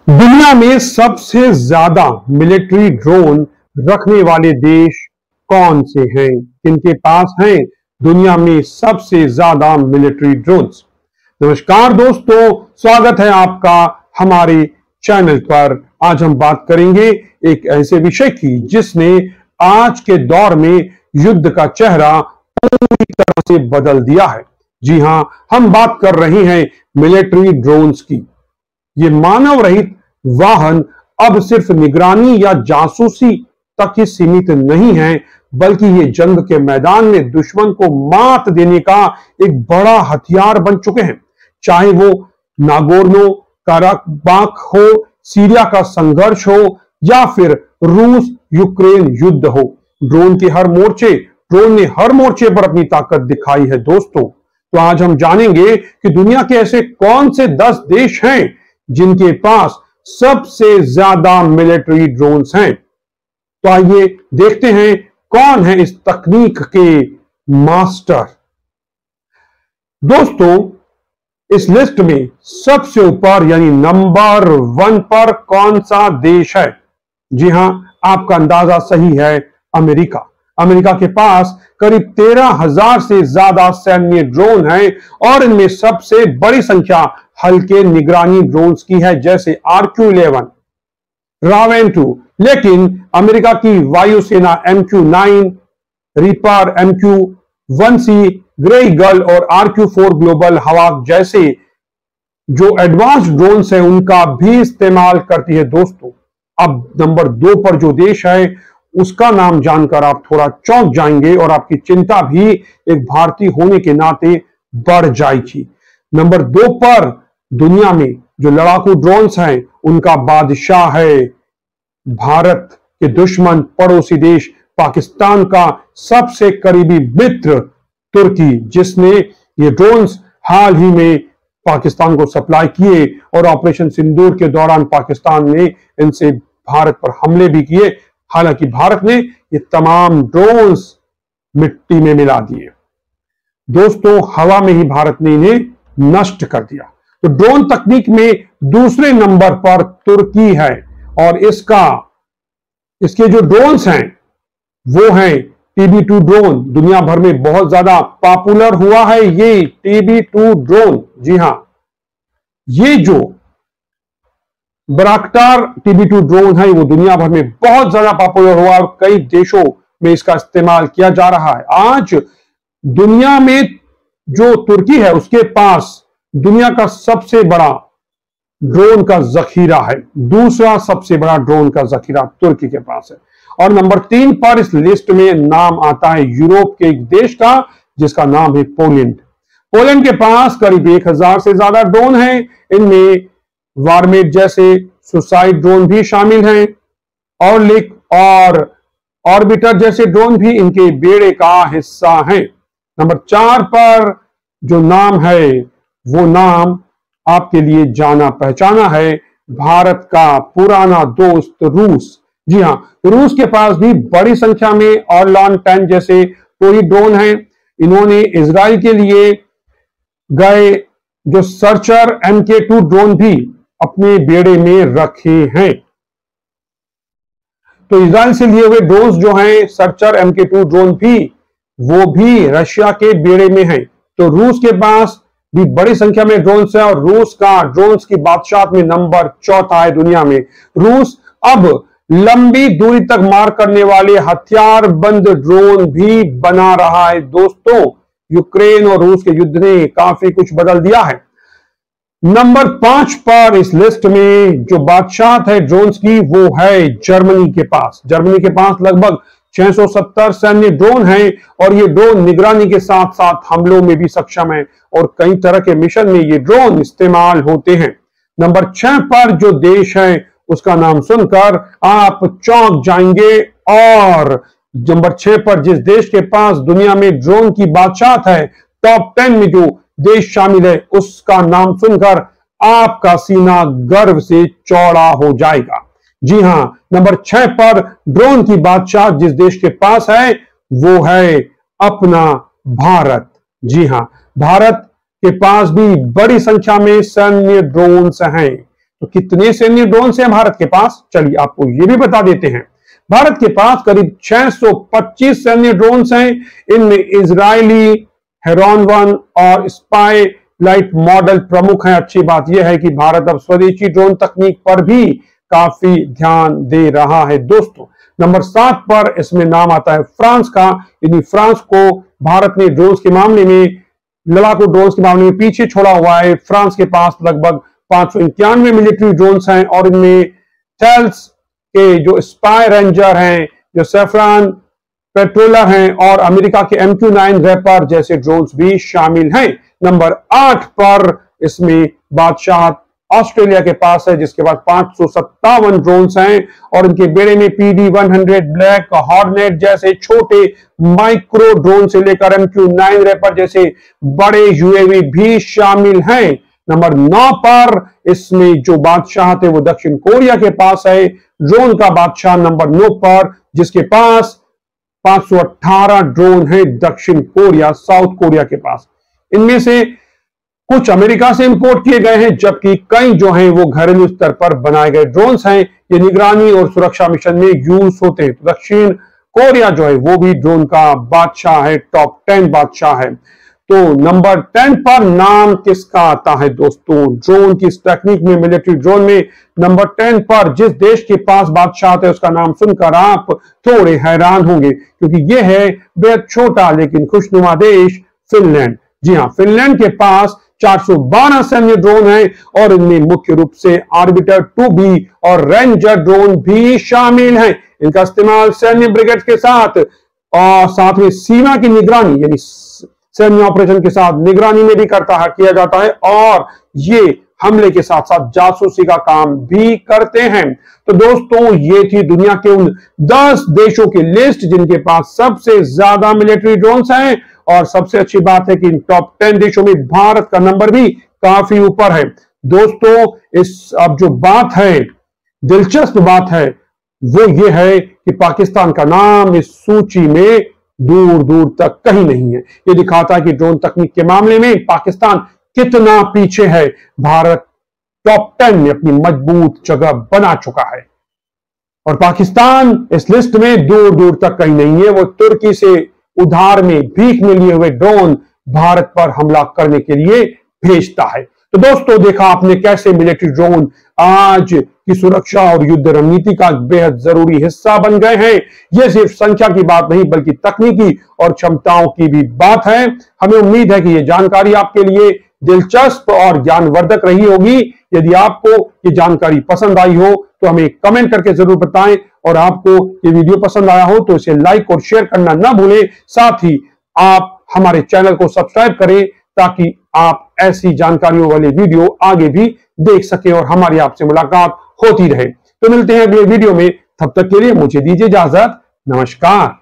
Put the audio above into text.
दुनिया में सबसे ज्यादा मिलिट्री ड्रोन रखने वाले देश कौन से हैं? किनके पास हैं दुनिया में सबसे ज्यादा मिलिट्री ड्रोन्स? नमस्कार दोस्तों, स्वागत है आपका हमारे चैनल पर। आज हम बात करेंगे एक ऐसे विषय की जिसने आज के दौर में युद्ध का चेहरा पूरी तरह से बदल दिया है। जी हां, हम बात कर रहे हैं मिलिट्री ड्रोन्स की। ये मानव रहित वाहन अब सिर्फ निगरानी या जासूसी तक ही सीमित नहीं है, बल्कि ये जंग के मैदान में दुश्मन को मात देने का एक बड़ा हथियार बन चुके हैं। चाहे वो नागोर्नो काराबाख हो, सीरिया का संघर्ष हो या फिर रूस यूक्रेन युद्ध हो, ड्रोन ने हर मोर्चे पर अपनी ताकत दिखाई है दोस्तों। तो आज हम जानेंगे कि दुनिया के ऐसे कौन से 10 देश हैं जिनके पास सबसे ज्यादा मिलिट्री ड्रोन्स हैं। तो आइए देखते हैं कौन है इस तकनीक के मास्टर। दोस्तों, इस लिस्ट में सबसे ऊपर यानी नंबर 1 पर कौन सा देश है? जी हां, आपका अंदाजा सही है, अमेरिका। अमेरिका के पास करीब 13,000 से ज्यादा सैन्य ड्रोन हैं और इनमें सबसे बड़ी संख्या हल्के निगरानी ड्रोन्स की है, जैसे RQ-11, रावेन 2। लेकिन अमेरिका की वायुसेना MQ-9, reaper, MQ-1C, grey eagle और RQ-4 ग्लोबल हवाक जैसे जो एडवांस ड्रोन्स हैं उनका भी इस्तेमाल करती है दोस्तों। अब नंबर 2 पर जो देश है उसका नाम जानकर आप थोड़ा चौंक जाएंगे और आपकी चिंता भी एक भारतीय होने के नाते बढ़ जाएगी। नंबर 2 पर दुनिया में जो लड़ाकू ड्रोन्स हैं उनका बादशाह है भारत के दुश्मन पड़ोसी देश पाकिस्तान का सबसे करीबी मित्र तुर्की, जिसने ये ड्रोन्स हाल ही में पाकिस्तान को सप्लाई किए और ऑपरेशन सिंदूर के दौरान पाकिस्तान ने इनसे भारत पर हमले भी किए। हालांकि भारत ने ये तमाम ड्रोन्स मिट्टी में मिला दिए दोस्तों, हवा में ही भारत ने इन्हें नष्ट कर दिया। तो ड्रोन तकनीक में दूसरे नंबर पर तुर्की है और इसके जो ड्रोन्स हैं वो हैं TB2 ड्रोन। दुनिया भर में बहुत ज्यादा पॉपुलर हुआ है ये TB2 ड्रोन। जी हां, ये जो बराक्टार TB2 ड्रोन है वो दुनिया भर में बहुत ज्यादा पॉपुलर हुआ और कई देशों में इसका इस्तेमाल किया जा रहा है। आज दुनिया में जो तुर्की है उसके पास दुनिया का सबसे बड़ा ड्रोन का जखीरा है। दूसरा सबसे बड़ा ड्रोन का जखीरा तुर्की के पास है। और नंबर 3 पर इस लिस्ट में नाम आता है यूरोप के एक देश का जिसका नाम है पोलैंड। पोलैंड के पास करीब 1000 से ज्यादा ड्रोन हैं। इनमें वारमेट जैसे सुसाइड ड्रोन भी शामिल हैं। ऑर्लिक और ऑर्बिटर जैसे ड्रोन भी इनके बेड़े का हिस्सा हैं। नंबर 4 पर जो नाम है वो नाम आपके लिए जाना पहचाना है, भारत का पुराना दोस्त रूस। जी हां, रूस के पास भी बड़ी संख्या में ऑर्लॉन 10 जैसे कोई ड्रोन हैं। इन्होंने इजराइल के लिए गए जो सर्चर MK2 ड्रोन भी अपने बेड़े में रखे हैं। तो इजराइल से लिए हुए ड्रोन्स जो हैं सर्चर MK2 ड्रोन भी वो भी रशिया के बेड़े में हैं। तो रूस के पास भी बड़ी संख्या में ड्रोन्स है और रूस का ड्रोन्स की बादशाहत में नंबर 4 है दुनिया में। रूस अब लंबी दूरी तक मार करने वाले हथियार बंद ड्रोन भी बना रहा है दोस्तों। यूक्रेन और रूस के युद्ध ने काफी कुछ बदल दिया है। नंबर 5 पर इस लिस्ट में जो बादशाहत है ड्रोन्स की वो है जर्मनी के पास। जर्मनी के पास लगभग 670 सैन्य ड्रोन हैं और ये ड्रोन निगरानी के साथ साथ हमलों में भी सक्षम है और कई तरह के मिशन में ये ड्रोन इस्तेमाल होते हैं। नंबर 6 पर जो देश है उसका नाम सुनकर आप चौंक जाएंगे और नंबर 6 पर जिस देश के पास दुनिया में ड्रोन की बादशाहत है, टॉप 10 में जो देश शामिल है उसका नाम सुनकर आपका सीना गर्व से चौड़ा हो जाएगा। जी हां, नंबर 6 पर ड्रोन की बादशाह जिस देश के पास है वो है अपना भारत। जी हां, भारत के पास भी बड़ी संख्या में सैन्य ड्रोन्स हैं। तो कितने सैन्य ड्रोन हैं भारत के पास, चलिए आपको ये भी बता देते हैं। भारत के पास करीब 625 सैन्य ड्रोन हैं। इनमें इजरायली हेरॉन 1 और स्पाई लाइट मॉडल प्रमुख हैं। अच्छी बात यह है कि भारत अब स्वदेशी ड्रोन तकनीक पर भी काफी ध्यान दे रहा है। दोस्तों नंबर 7 पर इसमें नाम आता है फ्रांस का। यानी फ्रांस को भारत ने ड्रोन्स के मामले में, लड़ाकू ड्रोन्स के मामले में पीछे छोड़ा हुआ है। फ्रांस के पास लगभग 591 मिलिट्री ड्रोन्स हैं और इनमें थेल्स के जो स्पाई रेंजर हैं, जो सैफरान पेट्रोलर हैं और अमेरिका के MQ-9 रैपर जैसे ड्रोन्स भी शामिल हैं। नंबर 8 पर इसमें बादशाह ऑस्ट्रेलिया के पास है, जिसके पास 557 ड्रोन्स हैं और इनके बेड़े में PD-100 ब्लैक हॉर्नेट जैसे छोटे माइक्रो ड्रोन से लेकर MQ-9 रैपर जैसे बड़े UAV भी शामिल हैं। नंबर 9 पर इसमें जो बादशाह थे वो दक्षिण कोरिया के पास है। ड्रोन का बादशाह नंबर 9 पर, जिसके पास 518 ड्रोन है दक्षिण कोरिया, साउथ कोरिया के पास। इनमें से कुछ अमेरिका से इंपोर्ट किए गए हैं, जबकि कई जो हैं वो घरेलू स्तर पर बनाए गए ड्रोन्स हैं। ये निगरानी और सुरक्षा मिशन में यूज होते हैं। तो दक्षिण कोरिया जो है वो भी ड्रोन का बादशाह है, टॉप 10 बादशाह है। तो नंबर 10 पर नाम किसका आता है दोस्तों, ड्रोन की टेक्निक में, मिलिट्री ड्रोन में नंबर 10 पर जिस देश के पास बादशाह है उसका नाम सुनकर आप थोड़े हैरान होंगे, क्योंकि यह है बेहद छोटा लेकिन खुशनुमा देश फिनलैंड। जी हां, फिनलैंड के पास 412 सैन्य ड्रोन हैं और इनमें मुख्य रूप से ऑर्बिटर 2B और रेंजर ड्रोन भी शामिल हैं। इनका इस्तेमाल सैन्य ब्रिगेड के साथ और साथ में सीमा की निगरानी यानी सैन्य ऑपरेशन के साथ निगरानी में भी किया जाता है और ये हमले के साथ साथ जासूसी का काम भी करते हैं। तो दोस्तों ये थी दुनिया के उन 10 देशों की लिस्ट जिनके पास सबसे ज्यादा मिलिट्री ड्रोन्स हैं और सबसे अच्छी बात है कि इन टॉप 10 देशों में भारत का नंबर भी काफी ऊपर है। दोस्तों इस अब जो बात है, दिलचस्प बात है, वो ये है कि पाकिस्तान का नाम इस सूची में दूर दूर तक कहीं नहीं है। ये दिखाता है कि ड्रोन तकनीक के मामले में पाकिस्तान कितना पीछे है। भारत टॉप 10 में अपनी मजबूत जगह बना चुका है और पाकिस्तान इस लिस्ट में दूर दूर तक कहीं नहीं है। वो तुर्की से उधार में, भीख में लिए हुए ड्रोन भारत पर हमला करने के लिए भेजता है। तो दोस्तों देखा आपने कैसे मिलिट्री ड्रोन आज की सुरक्षा और युद्ध रणनीति का बेहद जरूरी हिस्सा बन गए हैं। यह सिर्फ संख्या की बात नहीं बल्कि तकनीकी और क्षमताओं की भी बात है। हमें उम्मीद है कि यह जानकारी आपके लिए दिलचस्प और ज्ञानवर्धक रही होगी। यदि आपको ये जानकारी पसंद आई हो तो हमें कमेंट करके जरूर बताएं और आपको ये वीडियो पसंद आया हो तो इसे लाइक और शेयर करना ना भूलें। साथ ही आप हमारे चैनल को सब्सक्राइब करें ताकि आप ऐसी जानकारियों वाले वीडियो आगे भी देख सकें और हमारी आपसे मुलाकात होती रहे। तो मिलते हैं अगले वीडियो में, तब तक के लिए मुझे दीजिए इजाजत। नमस्कार।